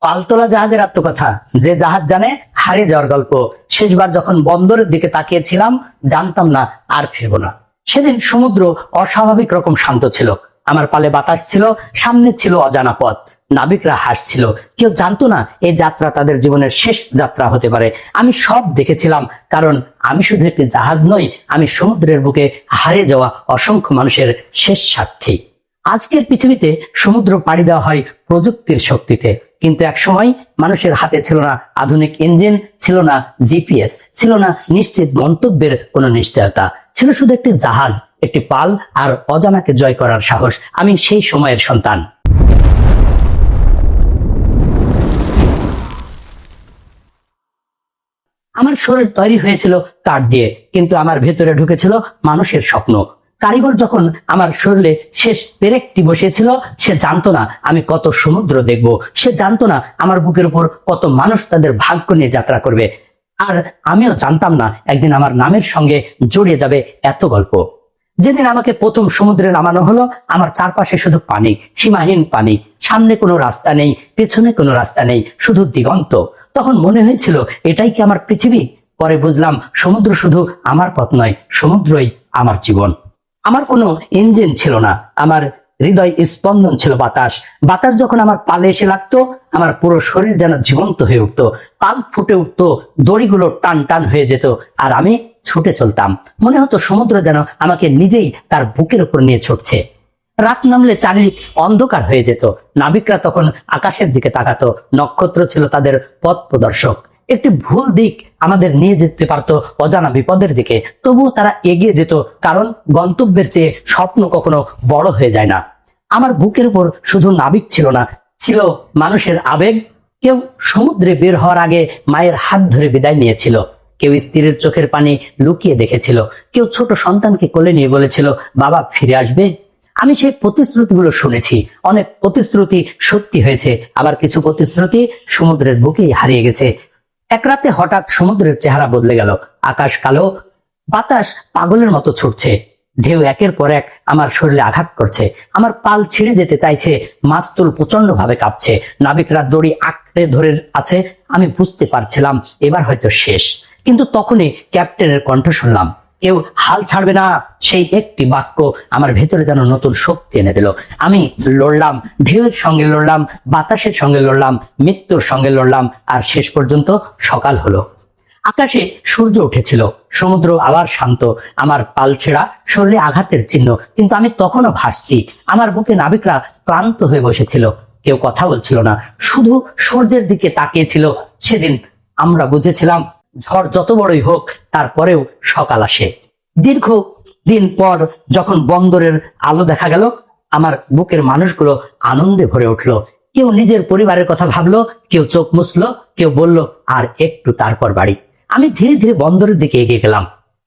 পালতোলা জাহাজের আত্মকথা। যে জাহাজ জানে হারিয়ে যাওয়ার গল্প। শেষবার যখন বন্দরের দিকে তাকিয়েছিলাম, জানতাম না আর ফিরবো না। সেদিন সমুদ্র অস্বাভাবিক রকম শান্ত ছিল। আমার পালে বাতাস ছিল, সামনে ছিল অজানা পথ। নাবিকরা হাসছিল। কেউ জানতো না এই যাত্রা তাদের জীবনের শেষ যাত্রা হতে পারে। আমি সব দেখেছিলাম, কারণ আমি শুধু একটি জাহাজ নই, আমি সমুদ্রের বুকে হারিয়ে যাওয়া অসংখ্য মানুষের শেষ সাক্ষী। আজকের পৃথিবীতে সমুদ্র পাড়ি দেওয়া হয় প্রযুক্তির শক্তিতে, কিন্তু এক সময় মানুষের হাতে ছিল না আধুনিক ইঞ্জিন, ছিল না জিপিএস, ছিল না নিশ্চিত গন্তব্যের কোনো নিশ্চয়তা। ছিল শুধু একটি জাহাজ, একটি পাল আর অজানাকে জয় করার সাহস। আমি সেই সময়ের সন্তান। আমার শরীর তৈরি হয়েছিল কাঠ দিয়ে, কিন্তু আমার ভেতরে ঢুকেছিল মানুষের স্বপ্ন। কারিগর যখন আমার শরীরে শেষ পেরেকটি বসিয়েছিল, সে জানতো না আমি কত সমুদ্র দেখব। সে জানতো না আমার বুকের উপর কত মানুষ তাদের ভাগ্য নিয়ে যাত্রা করবে। আর আমিও জানতাম না একদিন আমার নামের সঙ্গে জড়িয়ে যাবে এত গল্প। যেদিন আমাকে প্রথম সমুদ্রে নামানো হলো, আমার চারপাশে শুধু পানি, সীমাহীন পানি। সামনে কোনো রাস্তা নেই, পেছনে কোনো রাস্তা নেই, শুধু দিগন্ত। তখন মনে হয়েছিল এটাই কি আমার পৃথিবী? পরে বুঝলাম সমুদ্র শুধু আমার পথ নয়, সমুদ্রই আমার জীবন। আমার কোনো ইঞ্জিন ছিল না, আমার হৃদয় স্পন্দন ছিল বাতাস। বাতাস যখন আমার পালে এসে লাগতো, আমার পুরো শরীর যেন জীবন্ত হয়ে উঠতো। পাল ফুটে উঠতো, দড়িগুলো টান টান হয়ে যেত, আর আমি ছুটে চলতাম। মনে হতো সমুদ্র যেন আমাকে নিজেই তার বুকের উপর নিয়ে ছুটছে। রাত নামলে চারিদিক অন্ধকার হয়ে যেত। নাবিকরা তখন আকাশের দিকে তাকাতো, নক্ষত্র ছিল তাদের পথ প্রদর্শক। একটি ভুল দিক আমাদের নিয়ে যেতে পারতো অজানা বিপদের দিকে, তবুও তারা এগিয়ে যেত, কারণ গন্তব্যের চেয়ে স্বপ্ন কখনো বড় হয়ে যায় না। আমার বুকের উপর শুধু নাবিক ছিল না, ছিল মানুষের আবেগ। কেউ সমুদ্রে বের হওয়ার আগে মায়ের হাত ধরে বিদায় নিয়েছিল, কেউ স্ত্রীর চোখের পানি লুকিয়ে দেখেছিল, কেউ ছোট সন্তানকে কোলে নিয়ে বলেছিল, বাবা ফিরে আসবে। আমি সেই প্রতিশ্রুতিগুলো শুনেছি। অনেক প্রতিশ্রুতি সত্যি হয়েছে, আবার কিছু প্রতিশ্রুতি সমুদ্রের বুকেই হারিয়ে গেছে। এক রাতে হঠাৎ সমুদ্রের চেহারা বদলে গেল। আকাশ কালো, বাতাস পাগলের মতো ছুটছে, ঢেউ একের পর এক আমার শরীরে আঘাত করছে। আমার পাল ছিঁড়ে যেতে চাইছে, মাস্তুল প্রচন্ড ভাবে কাঁপছে, নাবিকরা দড়ি আঁকড়ে ধরে আছে। আমি বুঝতে পারছিলাম এবার হয়তো শেষ। কিন্তু তখনই ক্যাপ্টেনের কণ্ঠ শুনলাম, কেউ হাল ছাড়বে না। সেই একটি বাক্য আমার ভেতরে যেন নতুন শক্তি এনে দিল। আমি লড়লাম, ঢেউয়ের সঙ্গে লড়লাম, বাতাসের সঙ্গে লড়লাম, মৃত্যুর সঙ্গে লড়লাম, আর শেষ পর্যন্ত সকাল হলো। আকাশে সূর্য উঠেছিল, সমুদ্র আবার শান্ত। আমার পাল ছেঁড়া, শরীরে আঘাতের চিহ্ন, কিন্তু আমি তখনও ভাসছি। আমার বুকে নাবিকরা ক্লান্ত হয়ে বসেছিল, কেউ কথা বলছিল না, শুধু সূর্যের দিকে তাকিয়েছিল। সেদিন আমরা বুঝেছিলাম, ঝড় যত বড়ই হোক, তারপরেও সকাল আসে। দীর্ঘ দিন পর যখন বন্দরের আলো দেখা গেল, আমার বুকের মানুষগুলো আনন্দে ভরে উঠলো। কেউ নিজের পরিবারের কথা ভাবলো, কেউ চোখ মুছলো, কেউ বলল আর একটু, তারপর বাড়ি। আমি ধীরে ধীরে বন্দরের দিকে এগিয়ে গেলাম।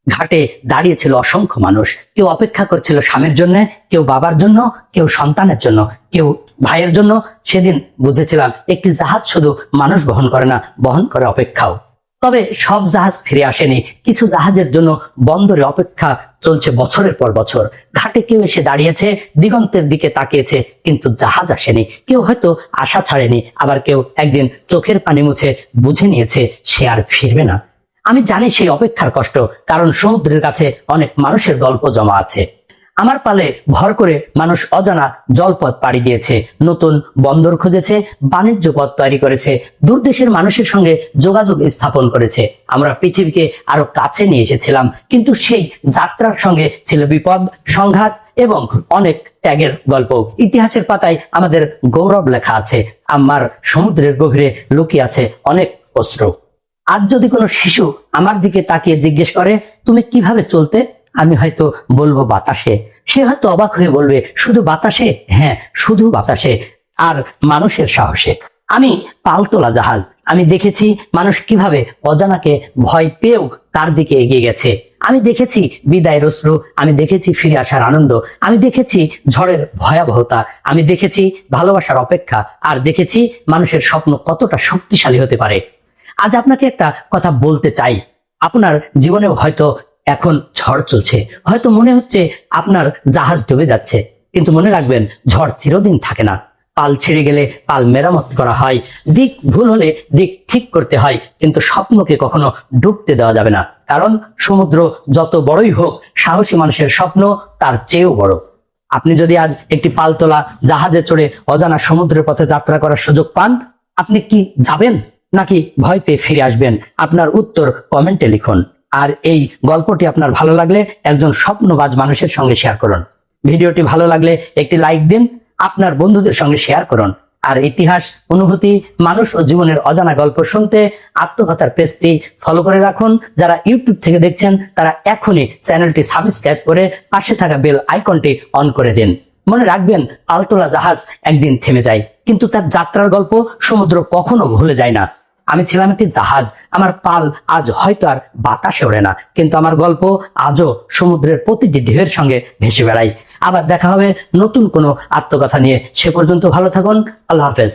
ঘাটে দাঁড়িয়েছিল অসংখ্য মানুষ। কেউ অপেক্ষা করছিল স্বামীর জন্য, কেউ বাবার জন্য, কেউ সন্তানের জন্য, কেউ ভাইয়ের জন্য। সেদিন বুঝেছিলাম একটি জাহাজ শুধু মানুষ বহন করে না, বহন করে অপেক্ষাও। তবে সব জাহাজ ফিরে আসেনি। কিছু জাহাজের জন্য বন্দরে অপেক্ষা চলছে বছরের পর বছর। ঘাটে কেউ এসে দাঁড়িয়েছে, দিগন্তের দিকে তাকিয়েছে, কিন্তু জাহাজ আসেনি। কেউ হয়তো আশা ছাড়েনি, আবার কেউ একদিন চোখের পানি মুছে বুঝে নিয়েছে সে আর ফিরবে না। আমি জানি সেই অপেক্ষার কষ্ট, কারণ সমুদ্রের কাছে অনেক মানুষের গল্প জমা আছে। আমার পালে ভর করে মানুষ অজানা জলপথ পাড়ি দিয়েছে, নতুন বন্দর খুঁজেছে, বাণিজ্য পথ তৈরি করেছে, দূর দেশের মানুষের সঙ্গে যোগাযোগ স্থাপন করেছে। আমরা পৃথিবীকে আরো কাছে নিয়ে এসেছিলাম, কিন্তু সেই যাত্রার সঙ্গে ছিল বিপদ, সংঘাত এবং অনেক ত্যাগের গল্প। ইতিহাসের পাতায় আমাদের গৌরব লেখা আছে, আমার সমুদ্রের গভীরে লুকিয়ে আছে অনেক অশ্রু। আজ যদি কোনো শিশু আমার দিকে তাকিয়ে জিজ্ঞেস করে, তুমি কিভাবে চলতে, আমি হয়তো বলবো বাতাসে। সে হয়তো অবাক হয়ে বলবে, শুধু বাতাসে? হ্যাঁ, শুধু বাতাসে, আর মানুষের সাহসে। আমি পালতোলা জাহাজ। আমি দেখেছি মানুষ কিভাবে অজানাকে ভয় পেয়েও তার দিকে এগিয়ে গেছে। আমি দেখেছি বিদায়ের অশ্রু, আমি দেখেছি ফিরে আসার আনন্দ, আমি দেখেছি ঝড়ের ভয়াবহতা, আমি দেখেছি ভালোবাসার অপেক্ষা, আর দেখেছি মানুষের স্বপ্ন কতটা শক্তিশালী হতে পারে। আজ আপনাকে একটা কথা বলতে চাই। আপনার জীবনেও হয়তো এখন ঝড় চলছে, হয়তো মনে হচ্ছে আপনার জাহাজ ডুবে যাচ্ছে, কিন্তু মনে রাখবেন, ঝড় চিরদিন থাকে না। পাল ছিঁড়ে গেলে পাল মেরামত করা হয়, দিক ভুল হলে দিক ঠিক করতে হয়, কিন্তু স্বপ্নকে কখনো ডুবতে দেওয়া যাবে না। কারণ সমুদ্র যত বড়ই হোক, সাহসী মানুষের স্বপ্ন তার চেয়েও বড়। আপনি যদি আজ একটি পালতোলা জাহাজে চড়ে অজানা সমুদ্রের পথে যাত্রা করার সুযোগ পান, আপনি কি যাবেন নাকি ভয় পেয়ে ফিরে আসবেন? আপনার উত্তর কমেন্টে লিখুন। আর এই গল্পটি আপনার ভালো লাগলে একজন স্বপ্নবাজ মানুষের সঙ্গে শেয়ার করুন। ভিডিওটি ভালো লাগলে একটি লাইক দিন, আপনার বন্ধুদের সঙ্গে শেয়ার করুন। আর ইতিহাস, অনুভূতি, মানুষ ও জীবনের অজানা গল্প শুনতে আত্মকথার পেজটি ফলো করে রাখুন। যারা ইউটিউব থেকে দেখছেন তারা এখনই চ্যানেলটি সাবস্ক্রাইব করে পাশে থাকা বেল আইকনটি অন করে দিন। মনে রাখবেন, পালতোলা জাহাজ একদিন থেমে যায়, কিন্তু তার যাত্রার গল্প সমুদ্র কখনো ভুলে যায় না। আমি ছিলাম একটি জাহাজ, আমার পাল আজ হয়তো আর বাতাসে ওড়ে না, কিন্তু আমার গল্প আজও সমুদ্রের প্রতিটি ঢেউয়ের সঙ্গে ভেসে বেড়ায়। আবার দেখা হবে নতুন কোনো আত্মকথা নিয়ে। সে পর্যন্ত ভালো থাকুন। আল্লাহ হাফেজ।